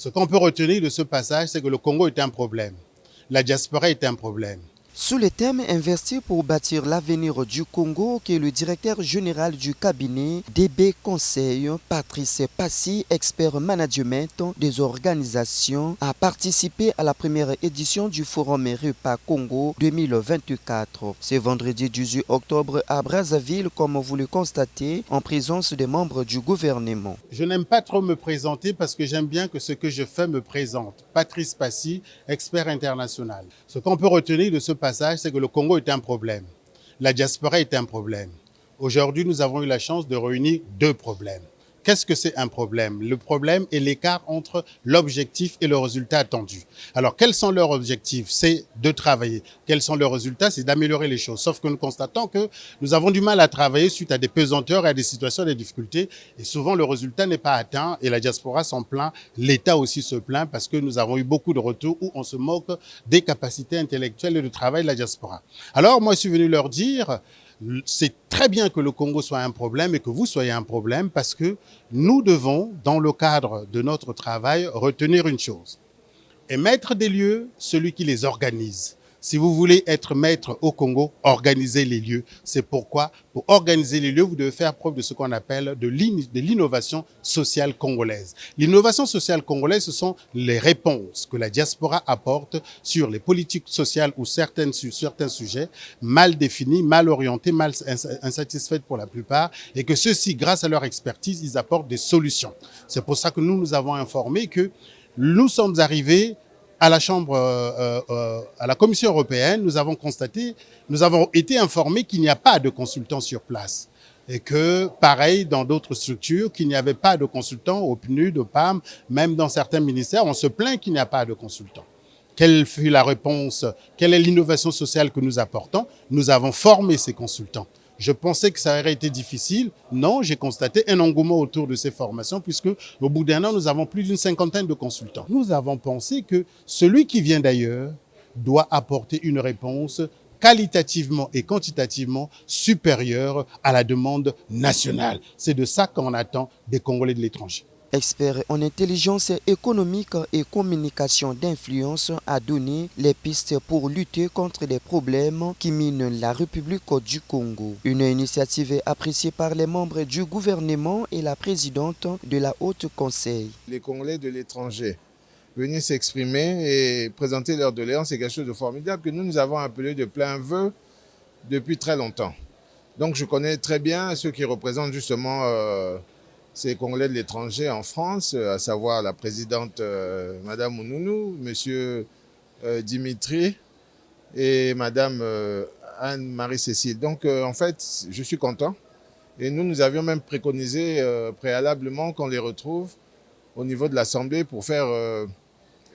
Ce qu'on peut retenir de ce passage, c'est que le Congo est un problème. La diaspora est un problème. Sous le thème Investir pour bâtir l'avenir du Congo, que le directeur général du cabinet DB Conseil, Patrice Passy, expert management des organisations, a participé à la première édition du Forum Repas Congo 2024. Ce vendredi 18 octobre à Brazzaville, comme vous le constatez, en présence des membres du gouvernement. Je n'aime pas trop me présenter parce que j'aime bien que ce que je fais me présente. Patrice Passy, expert international. Ce qu'on peut retenir de ce passage, c'est que le Congo est un problème. La diaspora est un problème. Aujourd'hui, nous avons eu la chance de réunir deux problèmes. Qu'est-ce que c'est un problème? Le problème est l'écart entre l'objectif et le résultat attendu. Alors, quels sont leurs objectifs? C'est de travailler. Quels sont leurs résultats? C'est d'améliorer les choses. Sauf que nous constatons que nous avons du mal à travailler suite à des pesanteurs et à des situations, des difficultés. Et souvent, le résultat n'est pas atteint et la diaspora s'en plaint. L'État aussi se plaint parce que nous avons eu beaucoup de retours où on se moque des capacités intellectuelles et de travail de la diaspora. Alors, moi, je suis venu leur dire... C'est très bien que le Congo soit un problème et que vous soyez un problème parce que nous devons, dans le cadre de notre travail, retenir une chose. Et maître des lieux, celui qui les organise. Si vous voulez être maître au Congo, organisez les lieux. C'est pourquoi, pour organiser les lieux, vous devez faire preuve de ce qu'on appelle de l'innovation sociale congolaise. L'innovation sociale congolaise, ce sont les réponses que la diaspora apporte sur les politiques sociales ou certains sujets mal définis, mal orientés, mal insatisfaits pour la plupart, et que ceux-ci, grâce à leur expertise, ils apportent des solutions. C'est pour ça que nous avons informé que nous sommes arrivés à la Chambre, à la Commission européenne, nous avons été informés qu'il n'y a pas de consultants sur place. Et que, pareil, dans d'autres structures, qu'il n'y avait pas de consultants au PNUD, au PAM, même dans certains ministères, on se plaint qu'il n'y a pas de consultants. Quelle fut la réponse? Quelle est l'innovation sociale que nous apportons? Nous avons formé ces consultants. Je pensais que ça aurait été difficile. Non, j'ai constaté un engouement autour de ces formations puisque au bout d'un an, nous avons plus d'une cinquantaine de consultants. Nous avons pensé que celui qui vient d'ailleurs doit apporter une réponse qualitativement et quantitativement supérieure à la demande nationale. C'est de ça qu'on attend des Congolais de l'étranger. Expert en intelligence économique et communication d'influence, a donné les pistes pour lutter contre les problèmes qui minent la République du Congo. Une initiative appréciée par les membres du gouvernement et la présidente de la Haute Conseil. Les Congolais de l'étranger venir s'exprimer et présenter leurs doléances, c'est quelque chose de formidable que nous avons appelé de plein vœu depuis très longtemps. Donc je connais très bien ceux qui représentent justement ces Congolais de l'étranger en France, à savoir la présidente Madame Ounounounou, Monsieur Dimitri et Madame Anne-Marie-Cécile. Donc en fait, je suis content. Et nous avions même préconisé préalablement qu'on les retrouve au niveau de l'Assemblée pour faire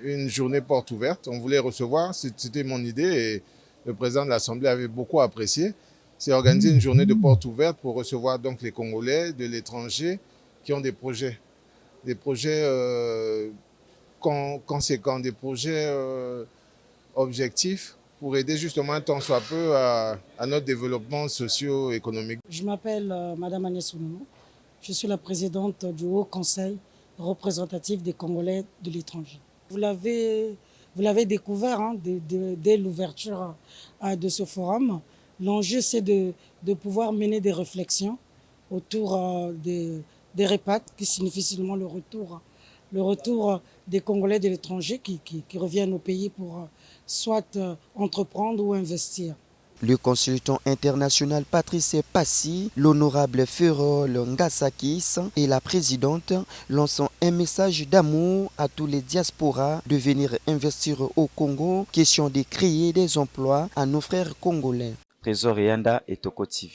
une journée porte ouverte. On voulait recevoir, c'était mon idée et le président de l'Assemblée avait beaucoup apprécié. C'est organiser une journée de porte ouverte pour recevoir donc les Congolais de l'étranger qui ont des projets conséquents, des projets objectifs pour aider justement un tant soit peu à notre développement socio-économique. Je m'appelle Madame Agnès Ounounounou. Je suis la présidente du Haut Conseil représentatif des Congolais de l'étranger. Vous l'avez découvert dès l'ouverture de ce forum. L'enjeu, c'est de pouvoir mener des réflexions autour des REPAT, qui signifie seulement le retour des Congolais de l'étranger qui reviennent au pays pour soit entreprendre ou investir. Le consultant international Patrice Passy, l'honorable Ferrol Ngasakis et la présidente lançant un message d'amour à tous les diasporas de venir investir au Congo, question de créer des emplois à nos frères congolais. Trésor Yanda et Toko TV.